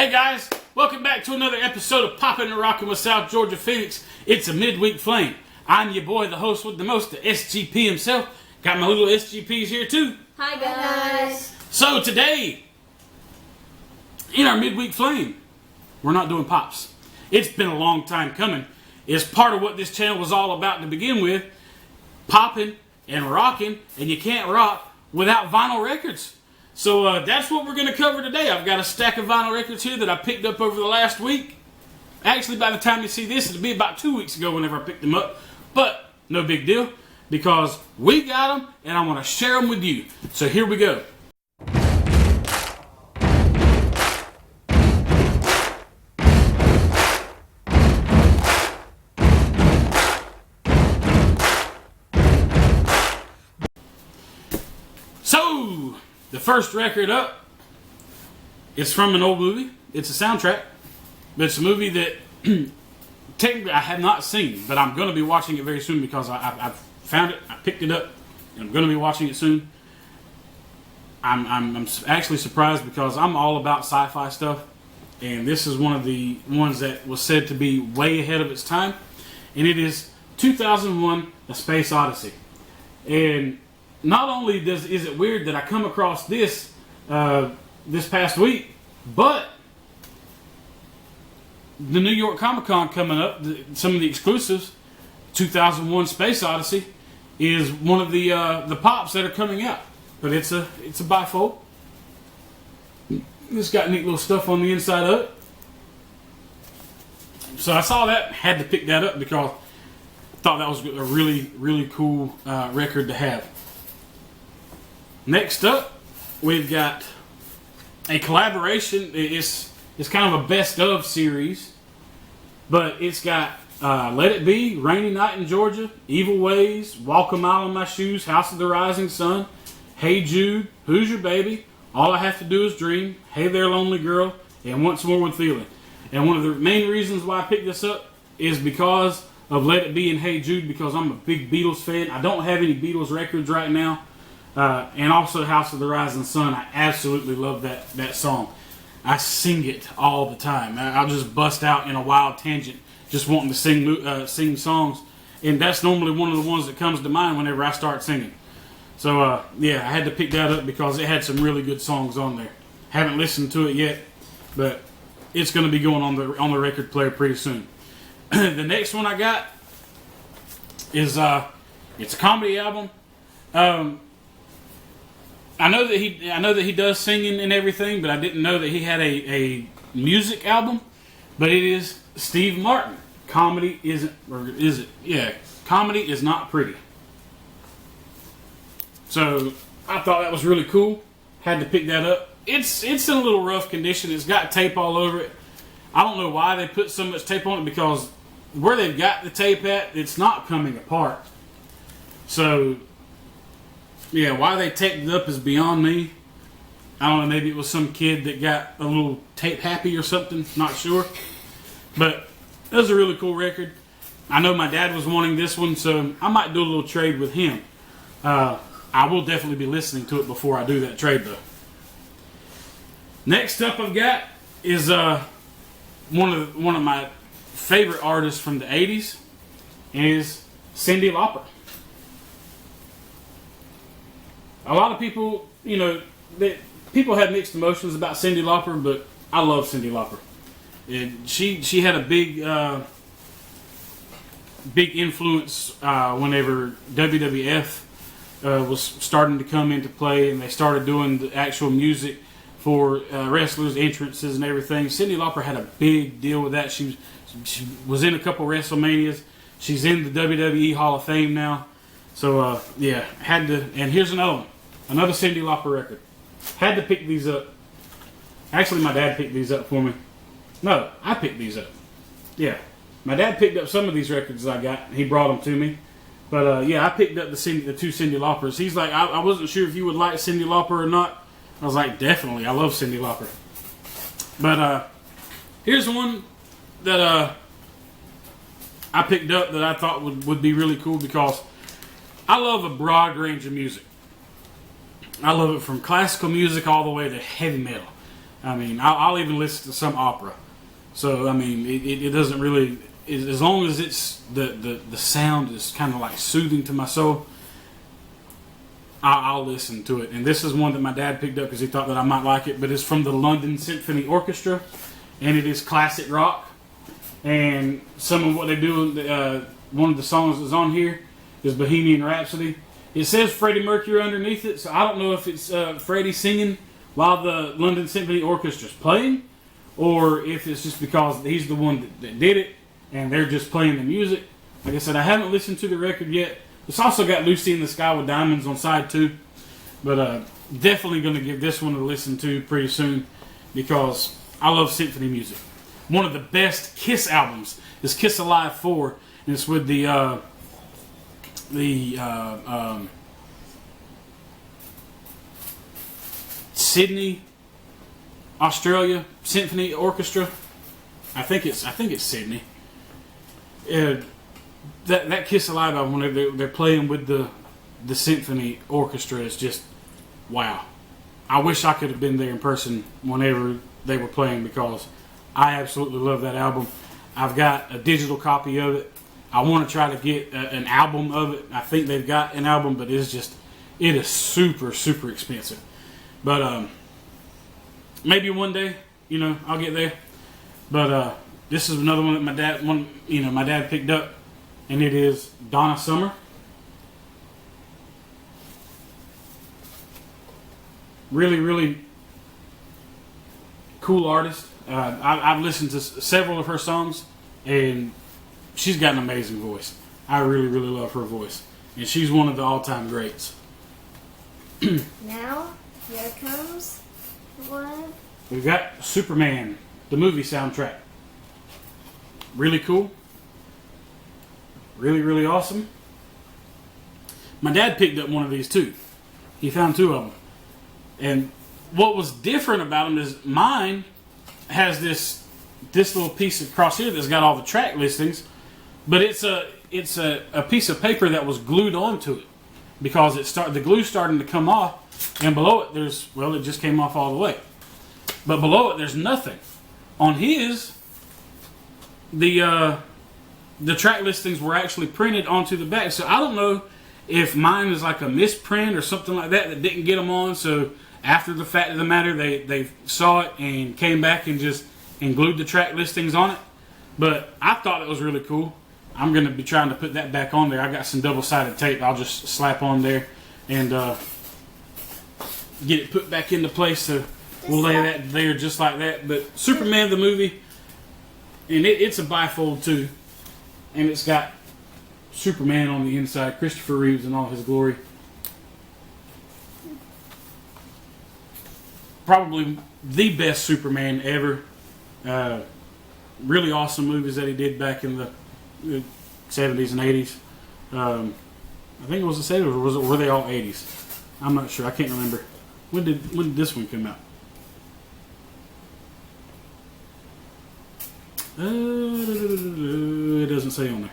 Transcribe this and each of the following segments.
Hey guys, welcome back to another episode of Poppin' and Rockin' with SouthGAPhoenix. It's a midweek flame. I'm your boy, the host with the most, the SGP himself. Got my little SGPs here too. Hi guys. So today, in our midweek flame, we're not doing pops. It's been a long time coming. It's part of what this channel was all about to begin with. Popping and rocking, and you can't rock without vinyl records. So that's what we're going to cover today. I've got a stack of vinyl records here that I picked up over the last week. Actually, by the time you see this, it'll be about 2 weeks ago whenever I picked them up. But no big deal, because we got them, and I want to share them with you. So here we go. So, the first record up is from an old movie. It's a soundtrack, but it's a movie that technically I have not seen, but I'm going to be watching it very soon because I've found it, I picked it up, and I'm going to be watching it soon. I'm actually surprised because I'm all about sci-fi stuff, and this is one of the ones that was said to be way ahead of its time, and it is 2001: A Space Odyssey. And not only is it weird that I come across this this past week, but the New York Comic-Con coming up, some of the exclusives, 2001: Space Odyssey, is one of the pops that are coming out. But it's a bifold. It's got neat little stuff on the inside of it. So I saw that, had to pick that up because I thought that was a really cool record to have. Next up, we've got a collaboration. It's kind of a best of series, but it's got Let It Be, Rainy Night in Georgia, Evil Ways, Walk a Mile in My Shoes, House of the Rising Sun, Hey Jude, Who's Your Baby, All I Have to Do Is Dream, Hey There Lonely Girl, and Once More with Feeling. And one of the main reasons why I picked this up is because of Let It Be and Hey Jude, because I'm a big Beatles fan. I don't have any Beatles records right now. And also House of the Rising Sun. I absolutely love that song. I sing it all the time. I'll just bust out in a wild tangent just wanting to sing songs. And that's normally one of the ones that comes to mind whenever I start singing. So, yeah, I had to pick that up because it had some really good songs on there. Haven't listened to it yet, but it's going to be going on the record player pretty soon. The next one I got is it's a comedy album. I know that he does singing and everything, but I didn't know that he had a music album. But it is Steve Martin. Comedy isn't, or is it? Yeah, Comedy Is Not Pretty. So I thought that was really cool. Had to pick that up. It's in a little rough condition. It's got tape all over it. I don't know why they put so much tape on it, because where they've got the tape at, it's not coming apart. So yeah, why they taped it up is beyond me. I don't know, maybe it was some kid that got a little tape happy or something, not sure. But it was a really cool record. I know my dad was wanting this one, so I might do a little trade with him. I will definitely be listening to it before I do that trade though. Next up I've got is one of my favorite artists from the 80s, is Cyndi Lauper. A lot of people, people have mixed emotions about Cyndi Lauper, but I love Cyndi Lauper. And she had a big influence whenever WWF was starting to come into play, and they started doing the actual music for wrestlers' entrances and everything. Cyndi Lauper had a big deal with that. She was in a couple WrestleManias. She's in the WWE Hall of Fame now. So yeah, had to. And here's another one. Another Cyndi Lauper record. Had to pick these up. Actually, my dad picked these up for me. No, I picked these up. Yeah. My dad picked up some of these records I got. He brought them to me. But yeah, I picked up the two Cyndi Laupers. He's like, I wasn't sure if you would like Cyndi Lauper or not. I was like, definitely. I love Cyndi Lauper. But here's one that I picked up that I thought would be really cool, because I love a broad range of music. I love it from classical music all the way to heavy metal. I mean, I'll even listen to some opera. So I mean, it doesn't really, as long as it's the sound is kind of like soothing to my soul, I'll listen to it. And this is one that my dad picked up because he thought that I might like it. But it's from the London Symphony Orchestra, and it is classic rock. And some of what they do, one of the songs that's on here is Bohemian Rhapsody. It says Freddie Mercury underneath it, so I don't know if it's Freddie singing while the London Symphony Orchestra's playing, or if it's just because he's the one that did it and they're just playing the music. Like I said, I haven't listened to the record yet. It's also got Lucy in the Sky with Diamonds on side 2, but definitely going to give this one a listen to pretty soon because I love symphony music. One of the best Kiss albums is Kiss Alive 4, and it's with the Sydney, Australia Symphony Orchestra. I think it's Sydney. That Kiss Alive album, when they're playing with the symphony orchestra, is just wow. I wish I could have been there in person whenever they were playing because I absolutely love that album. I've got a digital copy of it. I want to try to get an album of it. I think they've got an album, but it is super, super expensive. But maybe one day, I'll get there. But this is another one that my dad picked up, and it is Donna Summer. Really, really cool artist. I've listened to several of her songs, and she's got an amazing voice. I really, really love her voice. And she's one of the all-time greats. Now, here comes one. We've got Superman, the movie soundtrack. Really cool. Really, really awesome. My dad picked up one of these too. He found 2 of them. And what was different about them is mine has this little piece across here that's got all the track listings, but it's a piece of paper that was glued onto it because the glue's starting to come off, and below it it just came off all the way. But below it there's nothing. On his, the track listings were actually printed onto the back, so I don't know if mine is like a misprint or something like that didn't get them on. So after the fact of the matter, they saw it and came back and glued the track listings on it. But I thought it was really cool. I'm going to be trying to put that back on there. I got some double-sided tape I'll just slap on there and get it put back into place. So we'll lay that there just like that. But Superman the movie, and it's a bifold too. And it's got Superman on the inside, Christopher Reeves in all his glory. Probably the best Superman ever. Really awesome movies that he did back in the 70s and 80s. I think it was the 70s, or were they all 80s? I'm not sure. I can't remember. When did this one come out? It doesn't say on there.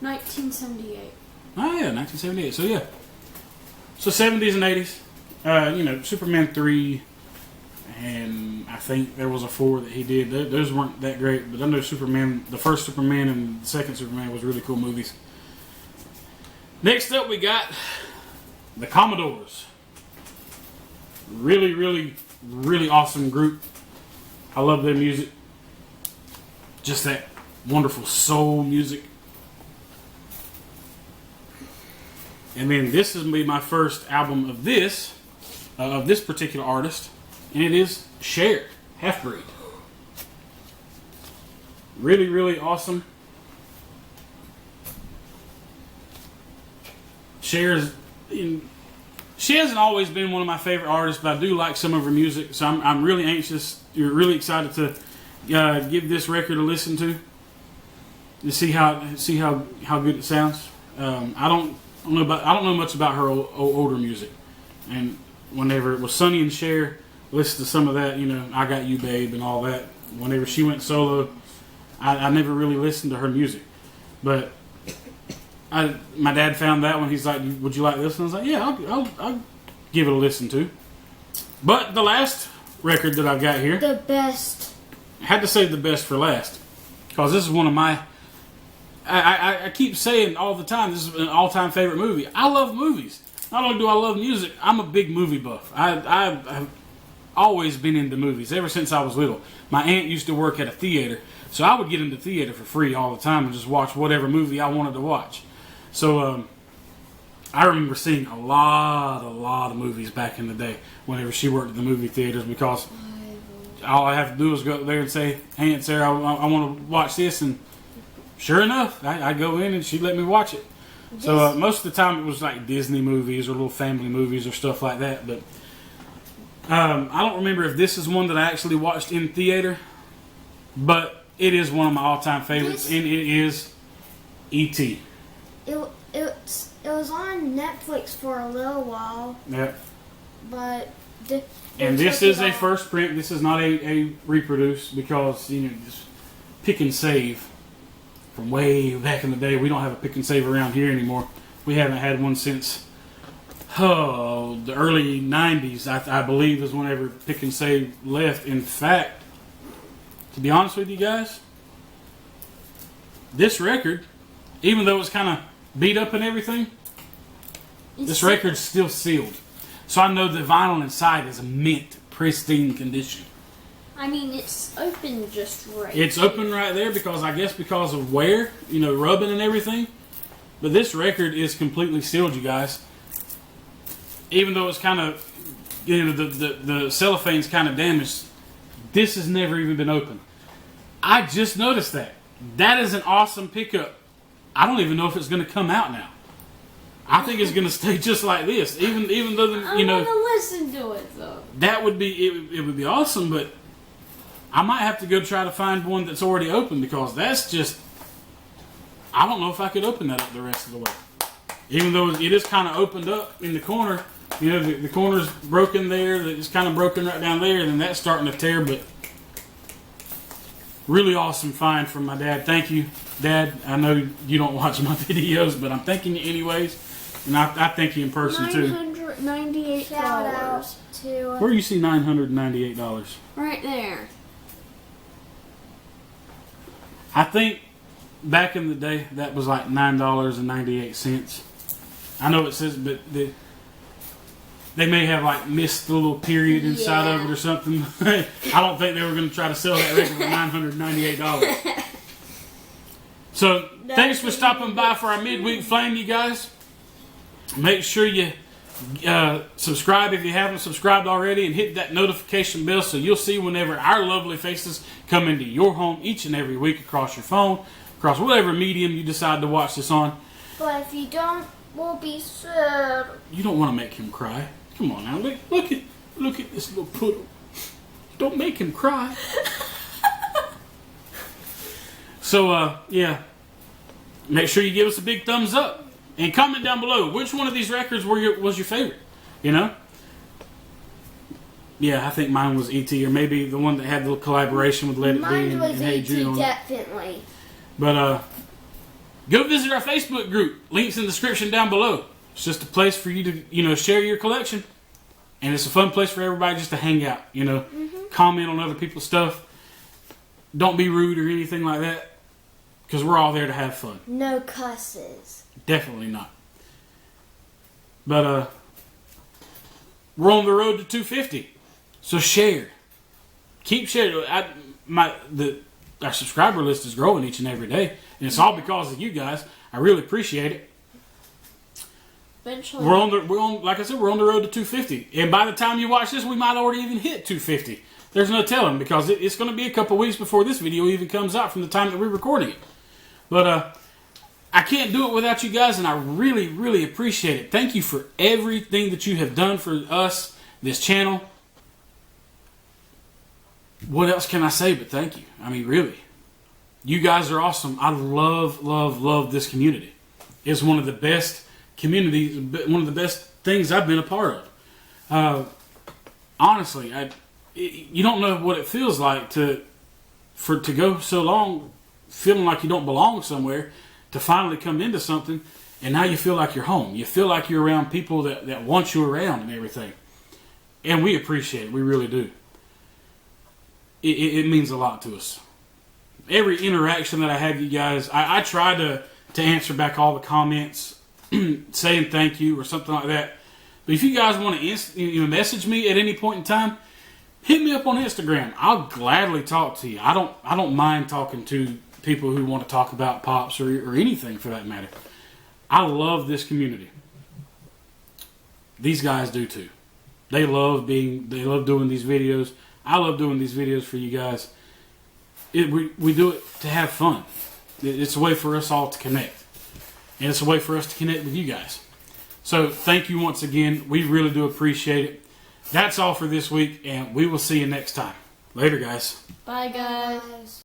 1978. Oh yeah, 1978. So yeah. So 70s and 80s. Superman 3, and I think there was a 4 that he did. Those weren't that great, but I know Superman, the first Superman and the second Superman was really cool movies. Next up we got the Commodores. Really, really, really awesome group. I love their music. Just that wonderful soul music. And then this is going to be my first album of this particular artist, and it is Cher, Half-Breed. Really, really awesome. She hasn't always been one of my favorite artists, but I do like some of her music, so I'm really anxious. You're really excited to give this record a listen to see how good it sounds. I don't know much about her older music, and whenever it was Sonny and Cher, listen to some of that. I Got You, Babe, and all that. Whenever she went solo, I never really listened to her music, but my dad found that one. He's like, "Would you like this?" And I was like, "Yeah, I'll give it a listen to." But the last record that I've got here. The best. I had to save the best for last because this is one of my. I keep saying all the time, this is an all-time favorite movie. I love movies. Not only do I love music, I'm a big movie buff. I've always been into movies ever since I was little. My aunt used to work at a theater, so I would get into theater for free all the time and just watch whatever movie I wanted to watch. So I remember seeing a lot of movies back in the day whenever she worked at the movie theaters, because all I have to do is go there and say, "Hey, Aunt Sarah, I want to watch this," and sure enough, I go in and she'd let me watch it. So most of the time it was like Disney movies or little family movies or stuff like that. But I don't remember if this is one that I actually watched in theater, but it is one of my all-time favorites, and it is E.T. It was on Netflix for a little while. Yeah. But and this is a first print. This is not a reproduce, because just pick and save. From way back in the day, we don't have a pick and save around here anymore. We haven't had one since the early 90s, I believe, is whenever pick and save left. In fact, to be honest with you guys, this record, even though it's kind of beat up and everything, this record's still sealed. So I know the vinyl inside is mint, pristine condition. I mean, it's open just right. It's open right there because of wear, rubbing and everything. But this record is completely sealed, you guys. Even though it's kind of, the cellophane's kind of damaged, this has never even been opened. I just noticed that. That is an awesome pickup. I don't even know if it's going to come out now. I think it's going to stay just like this, even though I want to listen to it though. That would be it would be awesome, but I might have to go try to find one that's already open, because that's just, I don't know if I could open that up the rest of the way. Even though it is kind of opened up in the corner, the corner's broken there, it's kind of broken right down there, and then that's starting to tear, but really awesome find from my dad. Thank you, Dad. I know you don't watch my videos, but I'm thanking you anyways, and I thank you in person too. $998. Shout out to... Where do you see $998? Right there. I think back in the day that was like $9.98. I know it says, but they may have like missed the little period inside of it or something. I don't think they were going to try to sell that record for $998. So thanks for stopping by for our midweek flame, you guys. Make sure you subscribe if you haven't subscribed already, and hit that notification bell so you'll see whenever our lovely faces come into your home each and every week across your phone, across whatever medium you decide to watch this on. But if you don't, we'll be sad. You don't want to make him cry. Come on now, look at this little poodle. Don't make him cry. So yeah, make sure you give us a big thumbs up. And comment down below, which one of these records was your favorite? Yeah, I think mine was E.T., or maybe the one that had the little collaboration with Let It Be and Hey Jude. Definitely. But go visit our Facebook group. Links in the description down below. It's just a place for you to, share your collection. And it's a fun place for everybody just to hang out, Comment on other people's stuff. Don't be rude or anything like that, because we're all there to have fun. No cusses. Definitely not. But we're on the road to 250. So share. Keep sharing. Our subscriber list is growing each and every day. And it's all because of you guys. I really appreciate it. Eventually. Like I said, we're on the road to 250. And by the time you watch this, we might already even hit 250. There's no telling, because it's going to be a couple weeks before this video even comes out from the time that we're recording it. But I can't do it without you guys, and I really, really appreciate it. Thank you for everything that you have done for us, this channel. What else can I say but thank you? I mean, really. You guys are awesome. I love, love, love this community. It's one of the best communities, one of the best things I've been a part of. Honestly, you don't know what it feels like to go so long feeling like you don't belong somewhere, to finally come into something, and now you feel like you're home. You feel like you're around people that want you around and everything. And we appreciate it. We really do. it means a lot to us. Every interaction that I have with you guys, I try to answer back all the comments, saying thank you or something like that. But if you guys want to message me at any point in time, hit me up on Instagram. I'll gladly talk to you. I don't mind talking to people who want to talk about pops or anything for that matter. I love this community. These guys do too. They love doing these videos. I love doing these videos for you guys. We do it to have fun. It's a way for us all to connect. And it's a way for us to connect with you guys. So thank you once again. We really do appreciate it. That's all for this week, and we will see you next time. Later, guys. Bye, guys.